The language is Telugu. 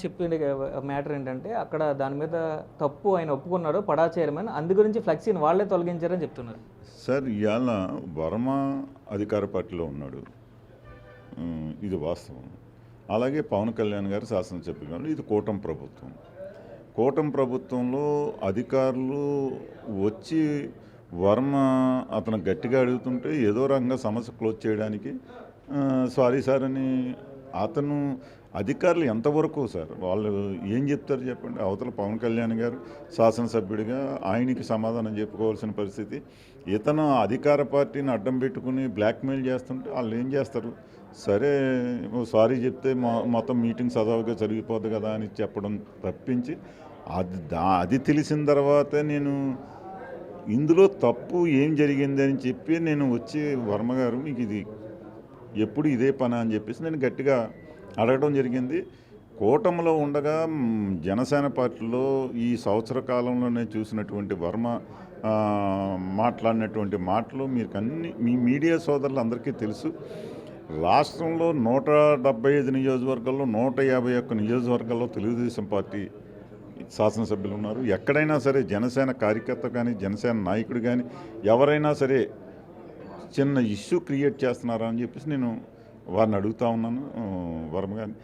చెప్పిండే మ్యాటర్ ఏంటంటే అక్కడ దాని మీద తప్పు ఆయన ఒప్పుకున్నారు పడా చైర్మన్ అందు గురించి ఫ్లెక్సీని వాళ్ళే తొలగించారని చెప్తున్నారు. సార్ ఇవాళ వర్మ అధికార పార్టీలో ఉన్నాడు, ఇది వాస్తవం. అలాగే పవన్ కళ్యాణ్ గారు శాసనసభ్యులు, ఇది కూటమి ప్రభుత్వం. కూటమి ప్రభుత్వంలో అధికారులు వచ్చి వర్మ అతను గట్టిగా అడుగుతుంటే ఏదో రకంగా సమస్య క్లోజ్ చేయడానికి సారీ సార్ అని అతను అధికారులు ఎంతవరకు సార్ వాళ్ళు ఏం చెప్తారు చెప్పండి. అవతల పవన్ కళ్యాణ్ గారు శాసనసభ్యుడిగా ఆయనకి సమాధానం చెప్పుకోవాల్సిన పరిస్థితి. ఇతను అధికార పార్టీని అడ్డం పెట్టుకుని బ్లాక్మెయిల్ చేస్తుంటే వాళ్ళు ఏం చేస్తారు, సరే సారీ చెప్తే మొత్తం మీటింగ్ సజావుగా జరిగిపోద్ది కదా అని చెప్పడం తప్పించి అది తెలిసిన తర్వాతే నేను ఇందులో తప్పు ఏం జరిగింది అని చెప్పి నేను వచ్చి వర్మ గారు మీకు ఇది ఎప్పుడు ఇదే పని అని చెప్పేసి నేను గట్టిగా అడగడం జరిగింది. కూటమిలో ఉండగా జనసేన పార్టీలో ఈ సంవత్సర కాలంలోనే చూసినటువంటి వర్మ మాట్లాడినటువంటి మాటలు మీకు అన్ని మీ మీడియా సోదరులు అందరికీ తెలుసు. రాష్ట్రంలో 175 నియోజకవర్గాల్లో 151 నియోజకవర్గాల్లో తెలుగుదేశం పార్టీ శాసనసభ్యులు ఉన్నారు. ఎక్కడైనా సరే జనసేన కార్యకర్త కానీ జనసేన నాయకుడు కానీ ఎవరైనా సరే చిన్న ఇష్యూ క్రియేట్ చేస్తున్నారా అని చెప్పేసి నేను వారిని అడుగుతా ఉన్నాను వర్మ గారిని.